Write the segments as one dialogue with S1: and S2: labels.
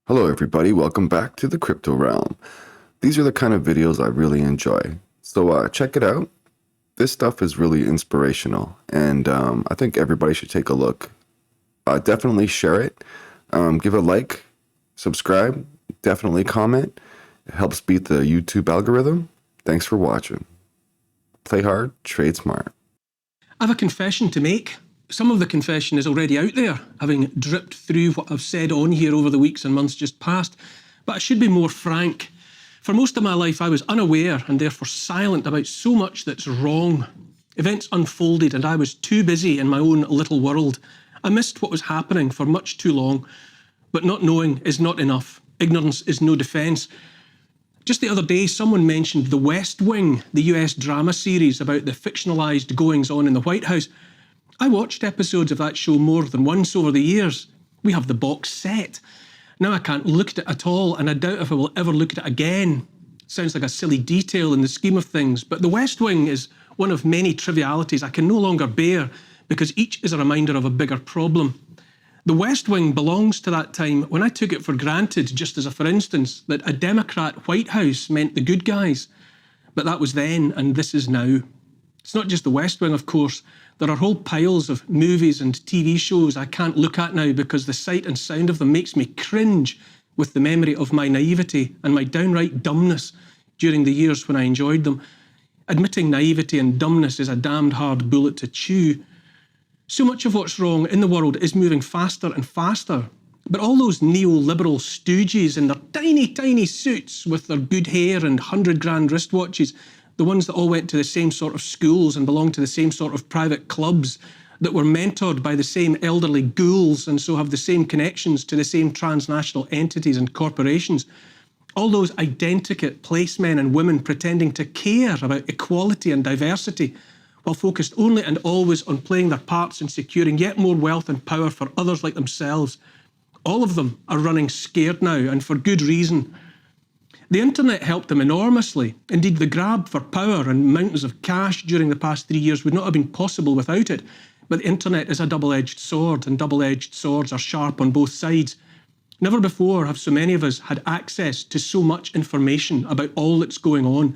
S1: Hello everybody, welcome back to the crypto realm. These are the kind of videos I really enjoy. So check it out. This stuff is really inspirational and I think everybody should take a look. Definitely share it, give a like, subscribe, definitely comment. It helps beat the YouTube algorithm. Thanks for watching. Play hard, trade smart.
S2: I have a confession to make. Some of the confession is already out there, having dripped through what I've said on here over the weeks and months just past, but I should be more frank. For most of my life, I was unaware and therefore silent about so much that's wrong. Events unfolded and I was too busy in my own little world. I missed what was happening for much too long, but not knowing is not enough. Ignorance is no defence. Just the other day, someone mentioned The West Wing, the US drama series about the fictionalised goings-on in the White House. I watched episodes of that show more than once over the years. We have the box set. Now I can't look at it at all, and I doubt if I will ever look at it again. Sounds like a silly detail in the scheme of things, but The West Wing is one of many trivialities I can no longer bear because each is a reminder of a bigger problem. The West Wing belongs to that time when I took it for granted, just as a for instance, that a Democrat White House meant the good guys. But that was then, and this is now. It's not just the West Wing, of course. There are whole piles of movies and TV shows I can't look at now because the sight and sound of them makes me cringe with the memory of my naivety and my downright dumbness during the years when I enjoyed them. Admitting naivety and dumbness is a damned hard bullet to chew. So much of what's wrong in the world is moving faster and faster. But all those neoliberal stooges in their tiny, tiny suits with their good hair and 100 grand wristwatches, the ones that all went to the same sort of schools and belonged to the same sort of private clubs, that were mentored by the same elderly ghouls and so have the same connections to the same transnational entities and corporations, all those identikit placemen and women pretending to care about equality and diversity, while focused only and always on playing their parts in securing yet more wealth and power for others like themselves. All of them are running scared now, and for good reason. The internet helped them enormously. Indeed, the grab for power and mountains of cash during the past 3 years would not have been possible without it. But the internet is a double-edged sword, and double-edged swords are sharp on both sides. Never before have so many of us had access to so much information about all that's going on.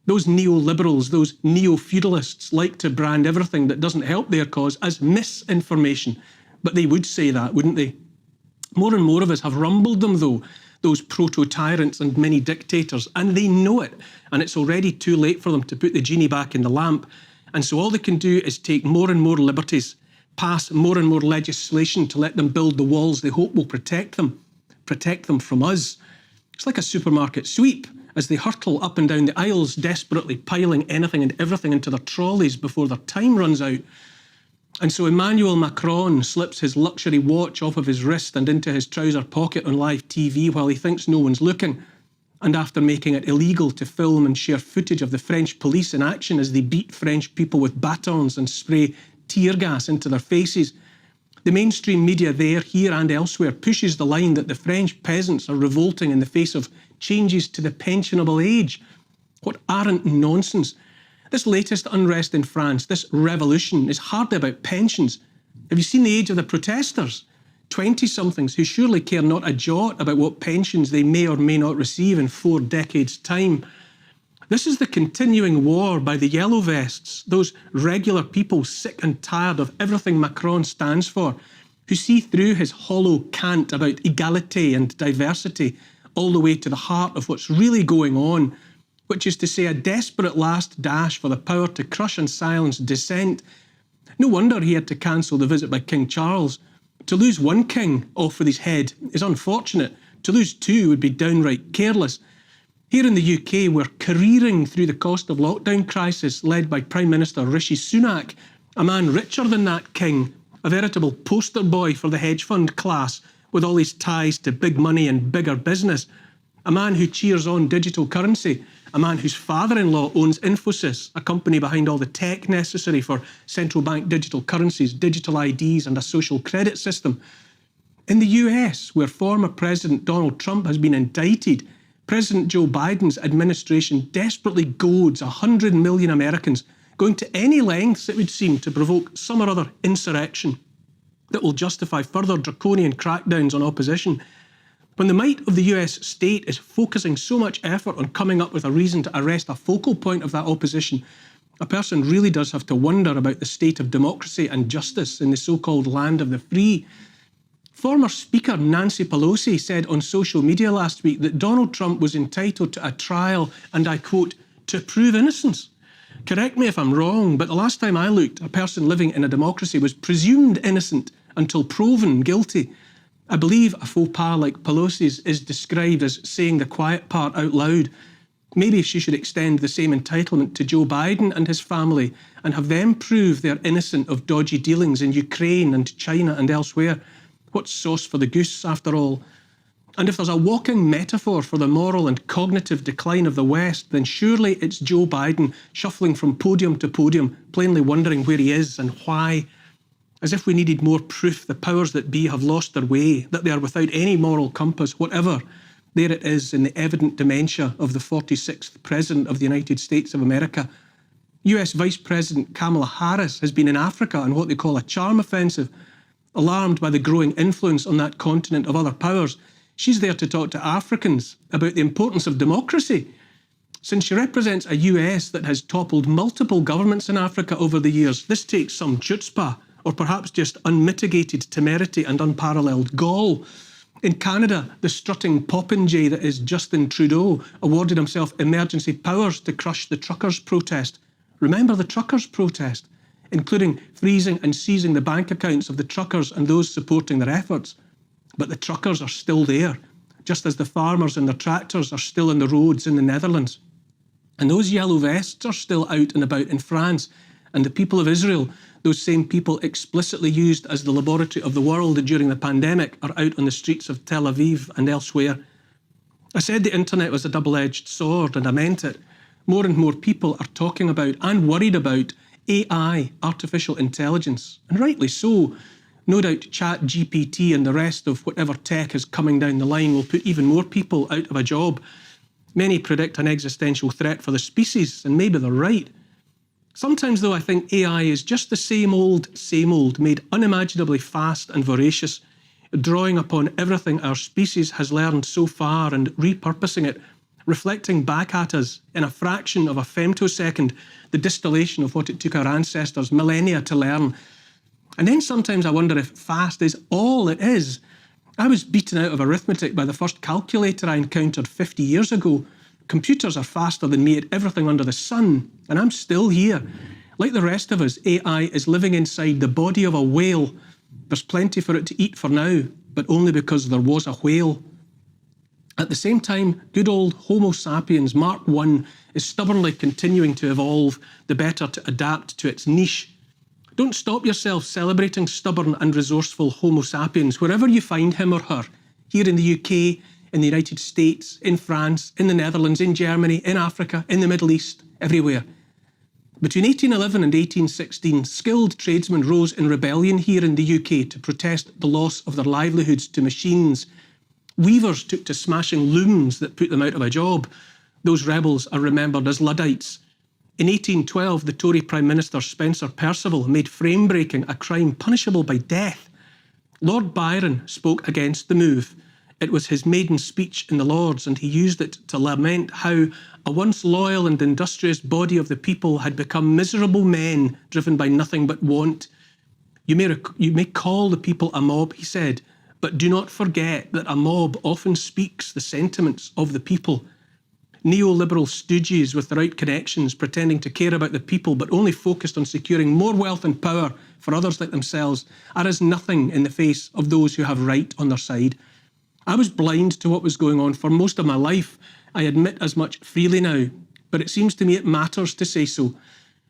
S2: Those neoliberals, those neo-feudalists like to brand everything that doesn't help their cause as misinformation. But they would say that, wouldn't they? More and more of us have rumbled them, though, those proto-tyrants and mini-dictators, and they know it. And it's already too late for them to put the genie back in the lamp. And so all they can do is take more and more liberties, pass more and more legislation to let them build the walls they hope will protect them from us. It's like a supermarket sweep, as they hurtle up and down the aisles, desperately piling anything and everything into their trolleys before their time runs out. And so Emmanuel Macron slips his luxury watch off of his wrist and into his trouser pocket on live TV while he thinks no one's looking. And after making it illegal to film and share footage of the French police in action as they beat French people with batons and spray tear gas into their faces, the mainstream media there, here and elsewhere pushes the line that the French peasants are revolting in the face of changes to the pensionable age. What arrant nonsense. This latest unrest in France, this revolution, is hardly about pensions. Have you seen the age of the protesters? 20-somethings who surely care not a jot about what pensions they may or may not receive in 4 decades' time. This is the continuing war by the yellow vests, those regular people sick and tired of everything Macron stands for, who see through his hollow cant about égalité and diversity all the way to the heart of what's really going on, which is to say a desperate last dash for the power to crush and silence dissent. No wonder he had to cancel the visit by King Charles. To lose one king off with his head is unfortunate. To lose 2 would be downright careless. Here in the UK, we're careering through the cost of lockdown crisis led by Prime Minister Rishi Sunak, a man richer than that king, a veritable poster boy for the hedge fund class with all his ties to big money and bigger business, a man who cheers on digital currency, a man whose father-in-law owns Infosys, a company behind all the tech necessary for central bank digital currencies, digital IDs and a social credit system. In the US, where former President Donald Trump has been indicted, President Joe Biden's administration desperately goads 100 million Americans, going to any lengths, it would seem, to provoke some or other insurrection that will justify further draconian crackdowns on opposition. When the might of the US state is focusing so much effort on coming up with a reason to arrest a focal point of that opposition, a person really does have to wonder about the state of democracy and justice in the so-called land of the free. Former Speaker Nancy Pelosi said on social media last week that Donald Trump was entitled to a trial, and I quote, to prove innocence. Correct me if I'm wrong, but the last time I looked, a person living in a democracy was presumed innocent until proven guilty. I believe a faux pas like Pelosi's is described as saying the quiet part out loud. Maybe she should extend the same entitlement to Joe Biden and his family and have them prove they're innocent of dodgy dealings in Ukraine and China and elsewhere. What's sauce for the goose, after all? And if there's a walking metaphor for the moral and cognitive decline of the West, then surely it's Joe Biden shuffling from podium to podium, plainly wondering where he is and why. As if we needed more proof the powers that be have lost their way, that they are without any moral compass, whatever. There it is in the evident dementia of the 46th President of the United States of America. US Vice President Kamala Harris has been in Africa on what they call a charm offensive. Alarmed by the growing influence on that continent of other powers, she's there to talk to Africans about the importance of democracy. Since she represents a US that has toppled multiple governments in Africa over the years, this takes some chutzpah, or perhaps just unmitigated temerity and unparalleled gall. In Canada, the strutting popinjay that is Justin Trudeau awarded himself emergency powers to crush the truckers' protest. Remember the truckers' protest? Including freezing and seizing the bank accounts of the truckers and those supporting their efforts. But the truckers are still there, just as the farmers and their tractors are still on the roads in the Netherlands. And those yellow vests are still out and about in France. And the people of Israel, those same people explicitly used as the laboratory of the world during the pandemic, are out on the streets of Tel Aviv and elsewhere. I said the internet was a double-edged sword, and I meant it. More and more people are talking about and worried about AI, artificial intelligence, and rightly so. No doubt ChatGPT and the rest of whatever tech is coming down the line will put even more people out of a job. Many predict an existential threat for the species, and maybe they're right. Sometimes, though, I think AI is just the same old, made unimaginably fast and voracious, drawing upon everything our species has learned so far and repurposing it, reflecting back at us in a fraction of a femtosecond the distillation of what it took our ancestors millennia to learn. And then sometimes I wonder if fast is all it is. I was beaten out of arithmetic by the first calculator I encountered 50 years ago. Computers are faster than me at everything under the sun, and I'm still here. Like the rest of us, AI is living inside the body of a whale. There's plenty for it to eat for now, but only because there was a whale. At the same time, good old Homo sapiens Mark I is stubbornly continuing to evolve, the better to adapt to its niche. Don't stop yourself celebrating stubborn and resourceful Homo sapiens wherever you find him or her, here in the UK, in the United States, in France, in the Netherlands, in Germany, in Africa, in the Middle East, everywhere. Between 1811 and 1816, skilled tradesmen rose in rebellion here in the UK to protest the loss of their livelihoods to machines. Weavers took to smashing looms that put them out of a job. Those rebels are remembered as Luddites. In 1812, the Tory Prime Minister Spencer Perceval made frame-breaking a crime punishable by death. Lord Byron spoke against the move. It was his maiden speech in the Lords, and he used it to lament how a once loyal and industrious body of the people had become miserable men driven by nothing but want. You may call the people a mob, he said, but do not forget that a mob often speaks the sentiments of the people. Neoliberal stooges with the right connections, pretending to care about the people but only focused on securing more wealth and power for others like themselves, are as nothing in the face of those who have right on their side. I was blind to what was going on for most of my life. I admit as much freely now, but it seems to me it matters to say so.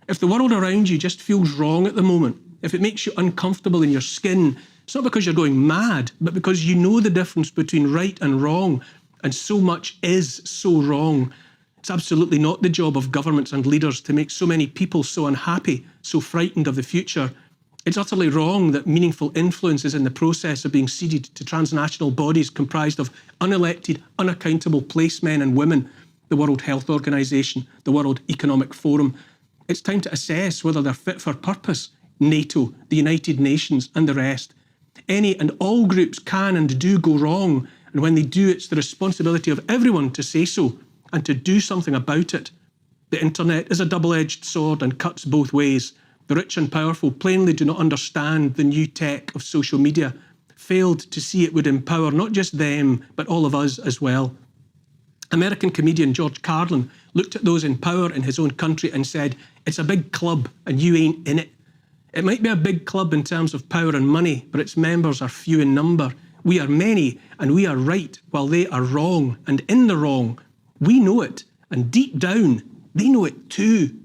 S2: If the world around you just feels wrong at the moment, if it makes you uncomfortable in your skin, it's not because you're going mad, but because you know the difference between right and wrong, and so much is so wrong. It's absolutely not the job of governments and leaders to make so many people so unhappy, so frightened of the future. It's utterly wrong that meaningful influence is in the process of being ceded to transnational bodies comprised of unelected, unaccountable placemen and women, the World Health Organization, the World Economic Forum. It's time to assess whether they're fit for purpose. NATO, the United Nations, and the rest. Any and all groups can and do go wrong, And when they do, it's the responsibility of everyone to say so and to do something about it. The internet is a double-edged sword and cuts both ways. The rich and powerful plainly do not understand the new tech of social media, failed to see it would empower not just them, but all of us as well. American comedian George Carlin looked at those in power in his own country and said, "It's a big club and you ain't in it." It might be a big club in terms of power and money, but its members are few in number. We are many and we are right while they are wrong and in the wrong. We know it, and deep down, they know it too.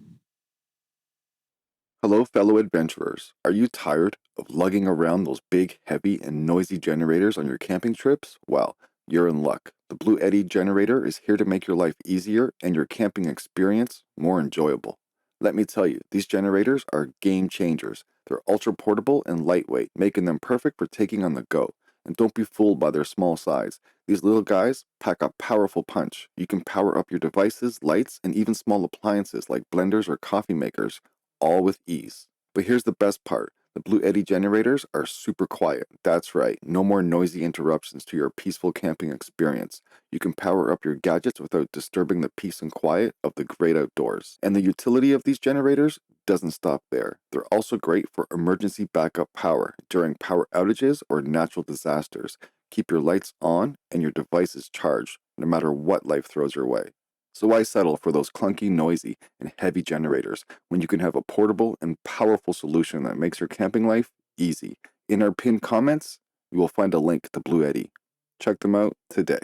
S1: Hello, fellow adventurers. Are you tired of lugging around those big, heavy, and noisy generators on your camping trips? Well, you're in luck. The Bluettie generator is here to make your life easier and your camping experience more enjoyable. Let me tell you, these generators are game changers. They're ultra portable and lightweight, making them perfect for taking on the go. And don't be fooled by their small size. These little guys pack a powerful punch. You can power up your devices, lights, and even small appliances like blenders or coffee makers, all with ease. But here's the best part. The Bluettie generators are super quiet. That's right, no more noisy interruptions to your peaceful camping experience. You can power up your gadgets without disturbing the peace and quiet of the great outdoors. And the utility of these generators doesn't stop there. They're also great for emergency backup power during power outages or natural disasters. Keep your lights on and your devices charged, no matter what life throws your way. So why settle for those clunky, noisy, and heavy generators when you can have a portable and powerful solution that makes your camping life easy? In our pinned comments, you will find a link to Bluettie. Check them out today.